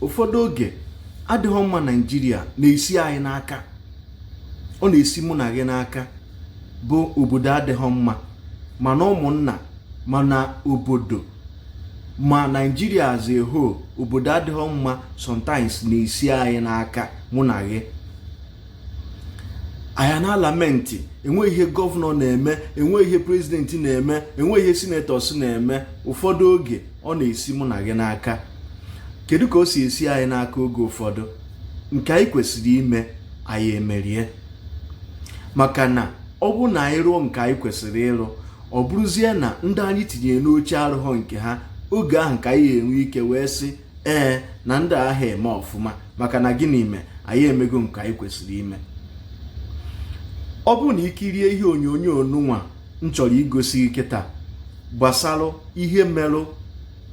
ụfọdụ oge adịghị mma Nigeria na-esi anyị n'aka, ọ na-esi mụ na gị n'aka, bụ obodo adịghị mma, mana ụmụnna, mana obodo, ma Nigeria as a whole, obodo adịghị mma sometimes na-esi anyị n'aka mụ na gị. Anyị na-alamenti enweghị ihe gọvanọ na-eme, enweghị ihe prezidenti na-eme, enweghị ihe senatọs na-eme. Ụfọdụ oge ọ na-esi mụ na gị n'aka. Kedu ka o si esi anyị n'aka oge ụfọdụ? Nke anyị kwesịrị ime, anyị emerie. Maka na ọ bụ na anyị rụọ nke anyị kwesịrị ịrụ, ọ bụrụzie na ndị anyị tinye n'oche arụghọ nke ha, oge ahụ ka anyị enwe ike wee sị na ndị ahụ eme ọfụma, maka na gịnị ime anyị emego nke anyị kwesịrị ime. Ọ bụ na ikirie ihe onyonyo nụnwa m chọrọ igosi kịta gbasara ihe merụ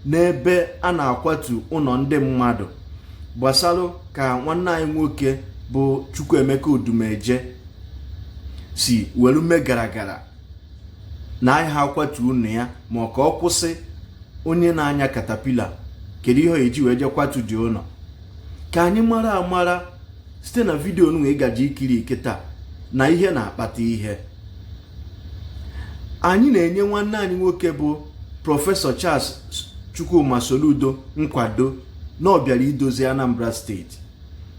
n'ebe a na-akwatu ụlọ ndị mmadụ, gbasara ka nwanne anyị nwoke bụ Chukwuemeka Odumeje si welu mee gara na anyị ha akwatu ụlọ ya, ma ka ọ kwụsị onye na-anya katapila. Kedu ihe o eji wee je kwatu dị ụlọ? Ka anyị mara amara site na vidiyo nụ ịgaji ikiri kịta na ihe na-akpata ihe. Anyị na-enye nwanne anyị nwoke bụ Prọfesọ Charles Chukwuma Soludo nkwado na ọ bịara idozi Anambra steeti.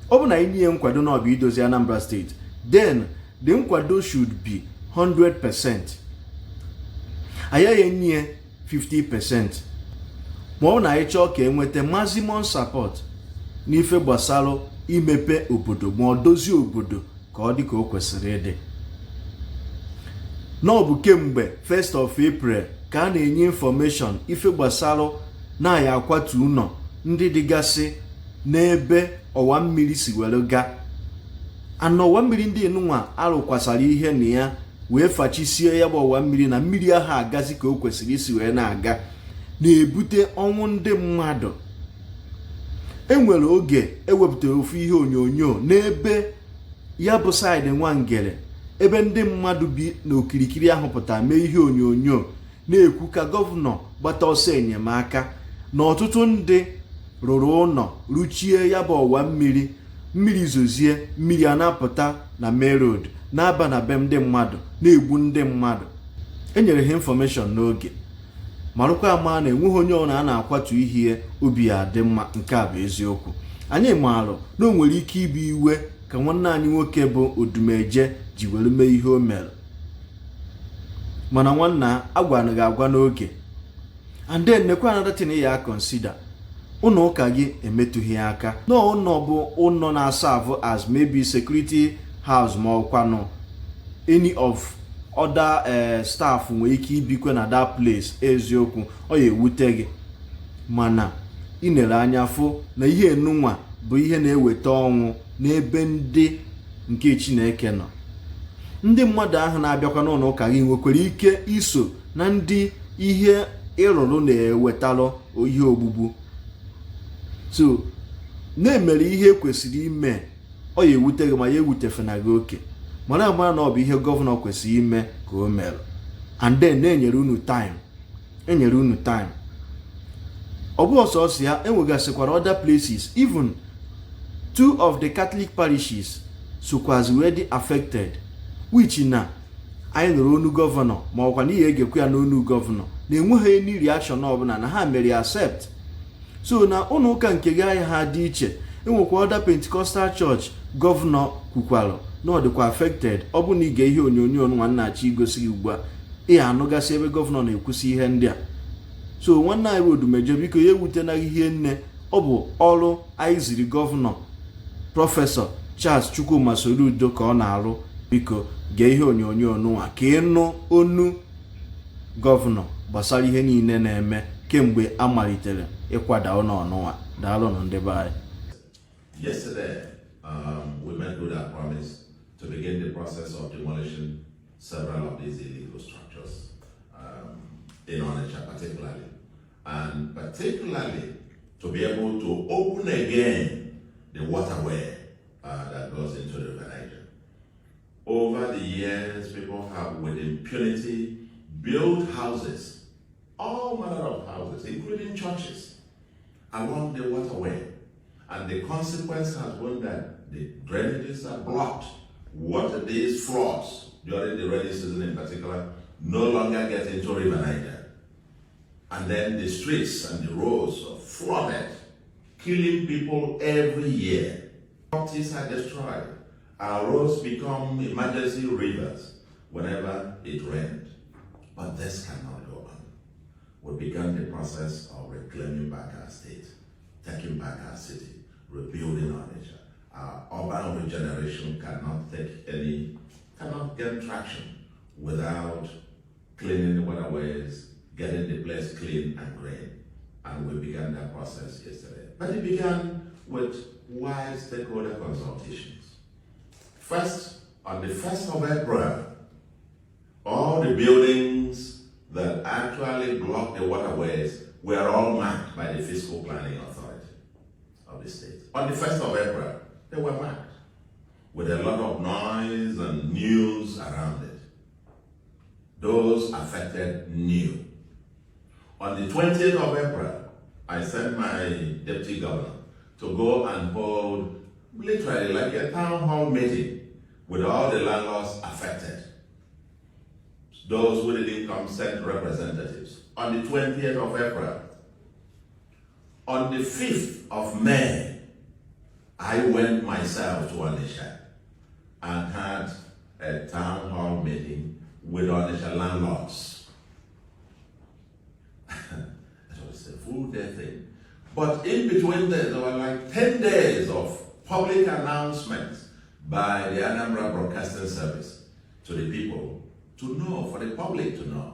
Ọ bụ na anyị nye nkwado na ọ bịa idozi Anambra steeti, then the nkwado should be 100%. Anyị enye 50%. Ma ọ na anyị chọọ ka enweta maximum support n'ife gbasara imepe obodo ma ọ dozie obodo ka ọ dị ka o kwesịrị ịdị. N'ọ bụ kemgbe 1st of April ka a na-enye information ife gbasara na anyị akwatu ụlọ ndị dịgasị n'ebe ọwa mmiri si were gaa. Ana ọwa mmiri ndị nụnwa arụkwasara ihe na ya wee fachisie ya bụ ọwa mmiri, na mmiri ahụ agazi ka o kwesịrị isi wee na-aga, na-ebute ọnwụ ndị mmadụ. Enwere oge ewepụtara ofu ihe onyonyo n'ebe ya bụ saịdị Nwangele, ebe ndị mmadụ bi n'okirikiri ahụ pụtara mee ihe onyonyo na-ekwu ka gọvanọ gbata ọsọ enyemaka, na ọtụtụ ndị rụrụ ụlọ ruchie ya bụ ọwa mmiri, mmiri zozie, mmiri a na-apụta na main road na-aba na be ndị mmadụ na-egbu ndị mmadụ. Enyere ha information n'oge, marụkwa ama na enweghị onye ọna a na-akwatu ihe obi ya dị mma. Nke a bụ eziokwu. Anyị maalụ na o nwere ike ibu iwe ka nwanne anyị nwoke bụ Odumeje ji were mee ihe o mere, mana nwanna agwanaghị agwa n'oge. And then nekwa another thing ya consider, ụlọ ụka gị emetụghị aka. No, ụlọ bụ ụlọ na-serve as maybe security house ma ọkwanụ any of other staff nwere ike ibikwe na that place. Eziokwu, ọ ya ewute gị, mana ị nere anya fụ na ihe enunwa bụ ihe na-eweta ọnwụ n'ebe ndị nke Chineke nọ. Ndị mmadụ ahụ na-abịakwa n'ụlọ ụka gị nwekwara ike iso na ndị ihe ịrụrụ na-ewetalụ ihe ogbugbu. So na-emere ihe kwesịrị ime, ọ ya ewute gị ma ya ewutefena gị oke, mana amara na ọ bụ ihe gọvanọ kwesịrị ime ka o mere. And then na-enyere unu time. Ọ bụ ọsọsọ ya, enwegasịkwara other places, even 2 of the Catholic parishes sokwazi wee dị affected, which na anyị nụrụ onu gọvanọ ma ọkwa na ihe egekwe ya n'onu gọvanọ na-enweghị any reaction ọbụla, na ha mere accept. So na ụlọ ụka nke gị anya ha dị iche. Enwekwa other Pentecostal church gọvanọ kwukwara na ọ dịkwa affected. Ọ bụ na ige ihe onyonyo nwannachi igosi gị ugbu a, ị anụgasị ebe gọvanọ na-ekwusi ihe ndị a. So nwanne anyị Odumeje, biko ya ewutenaghị ihe nne. Ọ bụ ọrụ anyị ziri gọvanọ Prọfesọ Charles Chukwuma Soludo ka ọ na-arụ. Biko gee ihe onyonyo nụnwa ka ịnụ onu gọvanọ gbasara ihe niile na-eme kemgbe a malitere ịkwada ụlọ ọnụnwa. Daalụ nụ ndị be anyị. Yesterday, we made good our promise to begin the process of demolishing several of these illegal structures in Onitsha particularly, and particularly to be able to open again the waterway that goes into the River Niger. Over the years, people have with impunity built houses, all manner of houses, including churches, along the waterway. And the consequence has been that the drainages are blocked. Water, these floods, during the rainy season in particular, no longer get into River Niger. And then the streets and the roads are flooded, killing people every year. Properties are destroyed. Our roads become emergency rivers whenever it rains. But this cannot go on. We began the process of reclaiming back our state, taking back our city, rebuilding Onitsha. Our urban regeneration cannot gain traction without cleaning the waterways, getting the place clean and green. And we began that process yesterday. But it began with wide stakeholder consultations. First, on the 1st of April, all the buildings that actually block the waterways were all marked by the Fiscal Planning Authority of the state. On the 1st of April, they were marked with a lot of noise and news around it. Those affected knew. On the 20th of April, I sent my deputy governor to go and hold literally like a town hall meeting with all the landlords affected. Those who didn't come sent representatives. On the 20th of April, on the 5th of May, I went myself to Onitsha and had a town hall meeting with Onitsha landlords. It was a full day thing. But in between there were like 10 days of public announcements by the Ohanaemere Broadcasting Service to the people to know, for the public to know.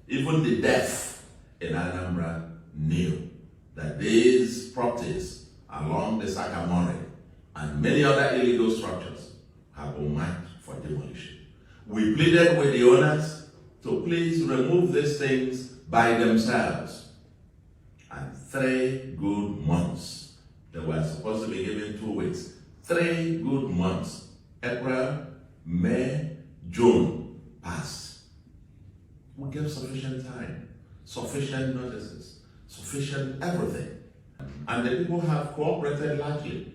Even the deaf in Ohanaemere knew that these properties along the Sakamori and many other illegal structures have been marked for demolition. We pleaded with the owners to please remove these things by themselves. And 3 good months. They were supposed to be given 2 weeks. 3 good months. April, May, June passed. We gave sufficient time, sufficient notices, sufficient everything. And the people have cooperated largely,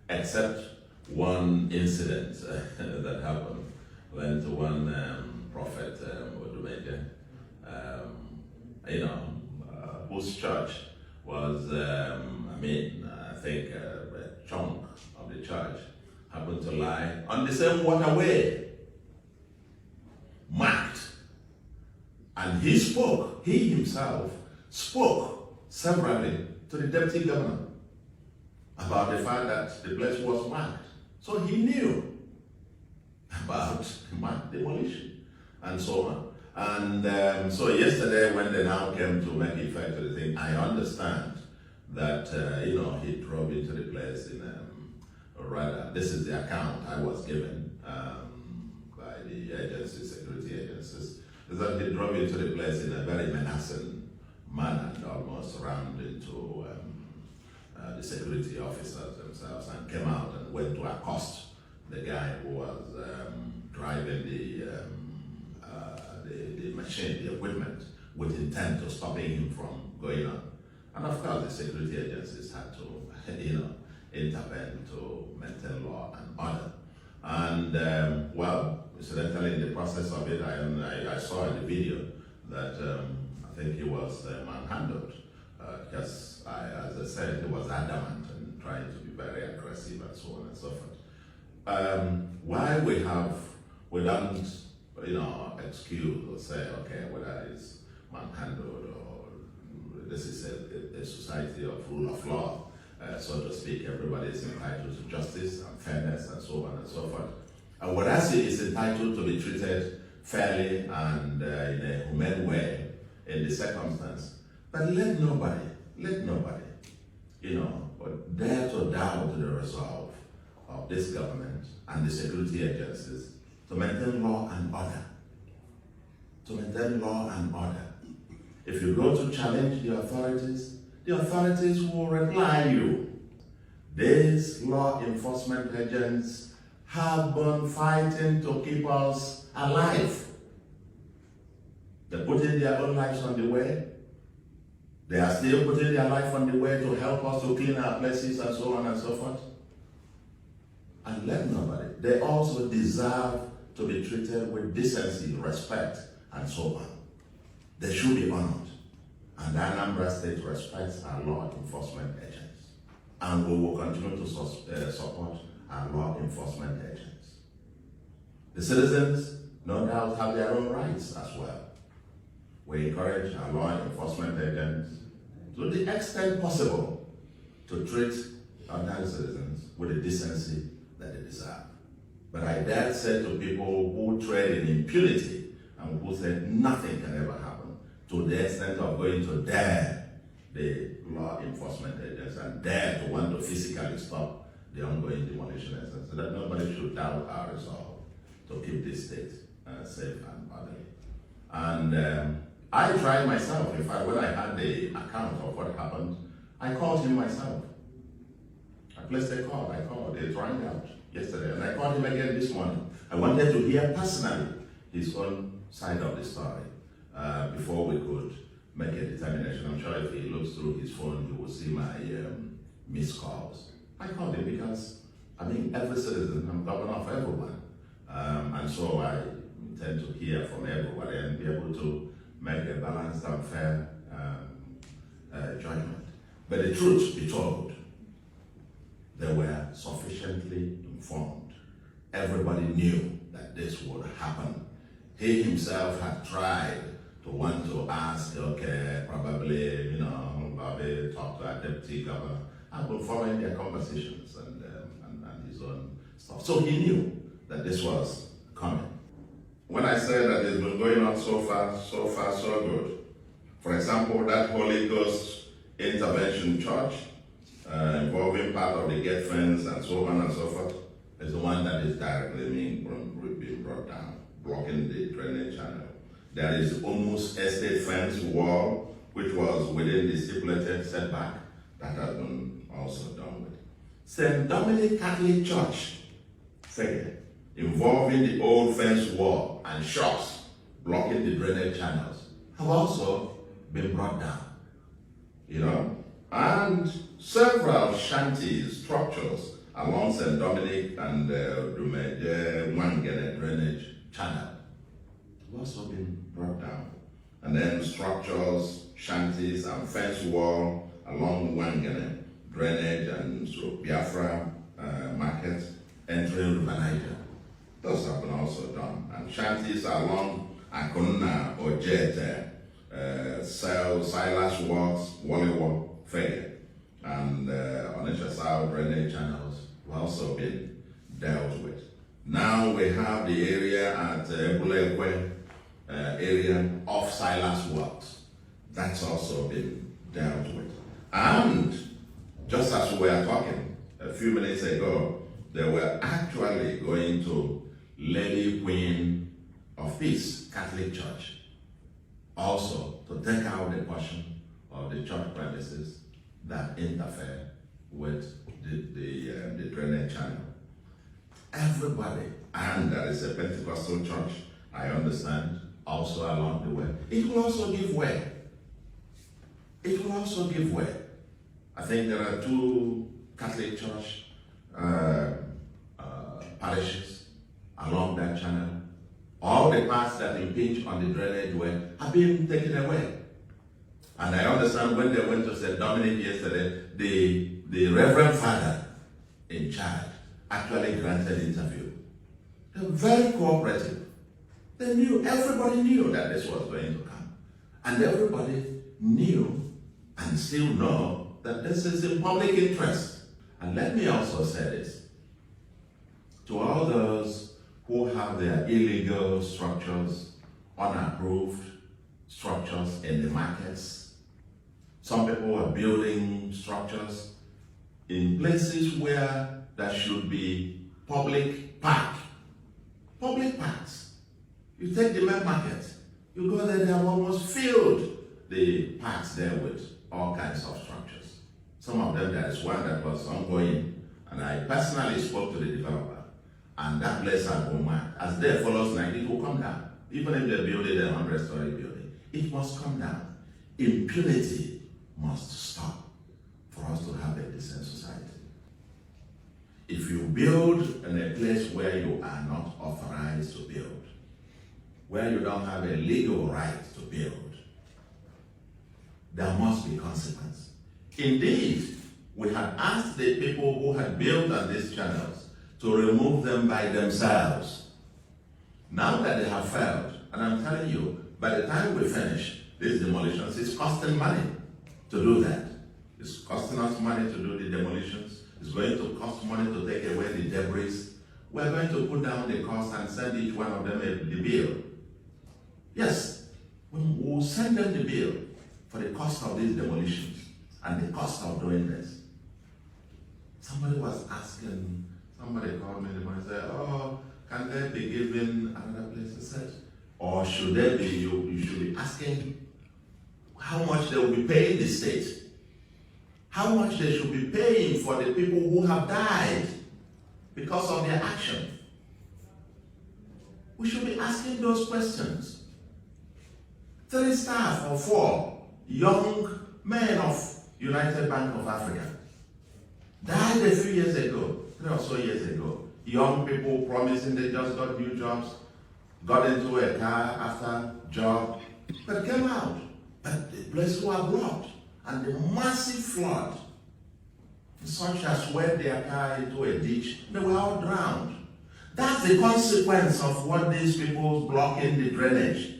except one incident that happened when to one prophet, whose church was, I think a chunk of the church happened to lie on the same waterway, marked. And he himself spoke severally to the deputy governor about the fact that the place was marked. So he knew about demolition and so on. And so yesterday when they now came to make effect of the thing, I understand that, he drove into the place in, this is the account I was given by the agencies, security agencies, is that he drove into the place in a very menacing manner and almost rammed into the security officers themselves and came out and went to accost the guy who was driving the machine, the equipment, with intent of stopping him from going on. And of course, the security agencies had to, intervene to maintain law and order. And incidentally, in the process of it, I saw in the video that I think he was manhandled because, as I said, he was adamant and trying to be very aggressive and so on and so forth. Why we don't, excuse or say, okay, whether it's manhandled or this is a society of rule of law, so to speak, everybody is entitled to justice and fairness and so on and so forth. And whereas he is entitled to be treated fairly and in a humane way in the circumstance, but let nobody, dare to doubt the resolve of this government and the security agencies to maintain law and order. To maintain law and order. If you go to challenge the authorities will reply you. These law enforcement agents have been fighting to keep us alive. They're putting their own lives on the way. They are still putting their life on the way to help us to clean our places and so on and so forth. And let nobody. They also deserve to be treated with decency, respect, and so on. They should be honored. And Anambra State respects our law enforcement agents. And we will continue to support our law enforcement agents. The citizens, no doubt, have their own rights as well. We encourage our law enforcement agents to the extent possible to treat ordinary citizens with the decency that they deserve. But I dare say to people who trade in impunity and who say nothing can ever happen, to the extent of going to dare the law enforcement agents and dare to want to physically stop the ongoing demolition efforts, so that nobody should doubt our resolve to keep this state safe and orderly. And I tried myself. In fact, when I had the account of what happened, I called him myself. I placed a call. I called. It rang out yesterday, and I called him again this morning. I wanted to hear personally his own side of the story before we could make a determination. I'm sure if he looks through his phone, he will see my missed calls. I called him because, I mean, every citizen, I'm governor of everyone. And so I intend to hear from everybody and be able to make a balanced and fair judgment. But the truth be told, they were sufficiently informed. Everybody knew that this would happen. He himself had tried to want to ask, okay, probably, Bobby talk to our deputy governor. I've been following their conversations and his own stuff. So he knew that this was coming. When I say that it's been going on so far, so good. For example, that Holy Ghost intervention church involving part of the gate fence and so on and so forth is the one that is directly being brought down, blocking the drainage channel. There is almost estate fence wall, which was within the stipulated setback, that has been also done with. St. Dominic Catholic Church figure involving the old fence wall and shops blocking the drainage channels have also been brought down, and several shanties, structures along St. Dominic and Mangene drainage channel have also been brought down. And then structures, shanties, and fence wall along Wangene drainage and so Biafra market entering River Niger. Those have been also done. And shanties along Akuna, Ojete, Silas Walks, Wallywa, Fair, and Onitsha South drainage channels have also been dealt with. Now we have the area at Bulekwe area of Silas Walks. That's also been dealt with. And just as we were talking a few minutes ago, they were actually going to Lady Queen of Peace Catholic Church also to take out the portion of the church premises that interfere with the drainage channel. Everybody, and there is a Pentecostal church, I understand, also along the way. It will also give way. It will also give way. I think there are 2 Catholic church parishes along that channel. All the parts that impinge on the drainage way have been taken away. And I understand when they went to St. Dominic yesterday, the Reverend Father in charge actually granted interview. They were very cooperative. They knew, everybody knew that this was going to come. And everybody knew and still know that this is in public interest. And let me also say this. To all those who have their illegal structures, unapproved structures in the markets, some people are building structures in places where there should be public parks. You take the main market, you go there, they have almost filled the parks there with all kinds of structures. Some of them, there is one that was ongoing, and I personally spoke to the developer, and that place has been marked. As day follows night, it will come down. Even if they build it a 100-story building, it must come down. Impunity must stop for us to have a decent society. If you build in a place where you are not authorized to build, where you don't have a legal right to build, there must be consequence. Indeed, we had asked the people who had built on these channels to remove them by themselves. Now that they have failed, and I'm telling you, by the time we finish these demolitions, it's costing money to do that. It's costing us money to do the demolitions. It's going to cost money to take away the debris. We're going to put down the cost and send each one of them the bill. Yes, we'll send them the bill for the cost of these demolitions and the cost of doing this. Somebody was asking, somebody called me and said, oh, can they be given another place? I said, or should they be, you should be asking how much they will be paying the state. How much they should be paying for the people who have died because of their action. We should be asking those questions. 3 staff or 4 young men of United Bank of Africa died a few years ago, 3 or so years ago. Young people promising they just got new jobs, got into a car after job, but came out. But the place were blocked. And the massive flood, such as swept their car into a ditch, they were all drowned. That's the consequence of what these people blocking the drainage.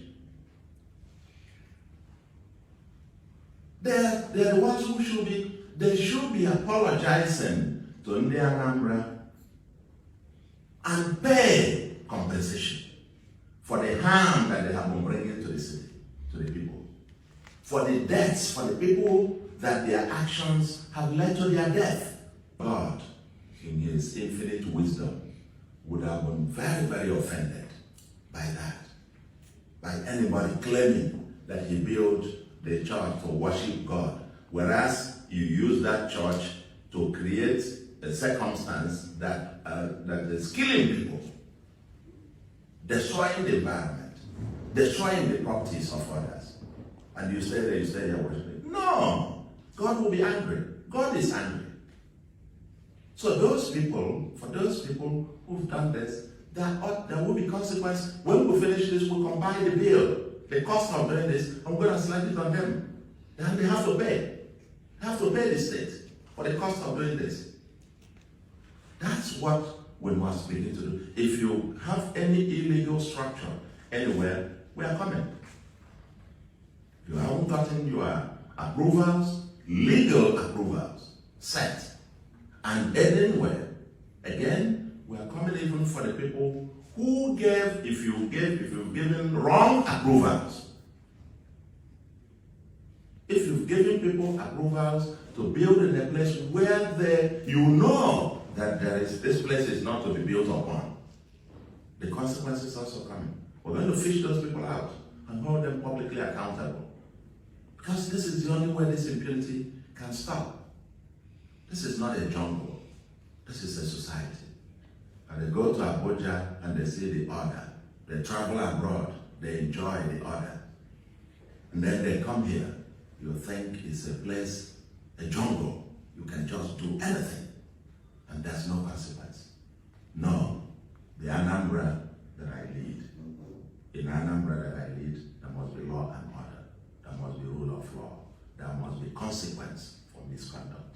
They're the ones who should be apologizing to Onitsha and pay compensation for the harm that they have been bringing to the city, to the people. For the deaths, for the people that their actions have led to their death. God, in his infinite wisdom, would have been very, very offended by that. By anybody claiming that he built the church to worship God, whereas you use that church to create a circumstance that is killing people, destroying the environment, destroying the properties of others. And you stay there worshiping. No! God will be angry. God is angry. So for those people who've done this, there will be consequence. When we finish this, we'll combine the bill. The cost of doing this, I'm going to slide it on them. Then they have to pay. They have to pay the state for the cost of doing this. That's what we must begin to do. If you have any illegal structure anywhere, we are coming. You haven't gotten your approvals, legal approvals, set. And anywhere, again, we are coming even for the people who gave, if you've given wrong approvals. If you've given people approvals to build in a place where you know that this place is not to be built upon, the consequences also coming. We're going to fish those people out and hold them publicly accountable. Because this is the only way this impunity can stop. This is not a jungle. This is a society. And they go to Abuja and they see the order. They travel abroad. They enjoy the order. And then they come here. You think it's a place, a jungle. You can just do anything. And there's no consequence. No. The Anambra that I lead, in Anambra that I lead, there must be law and order. There must be rule of law. There must be consequence for misconduct.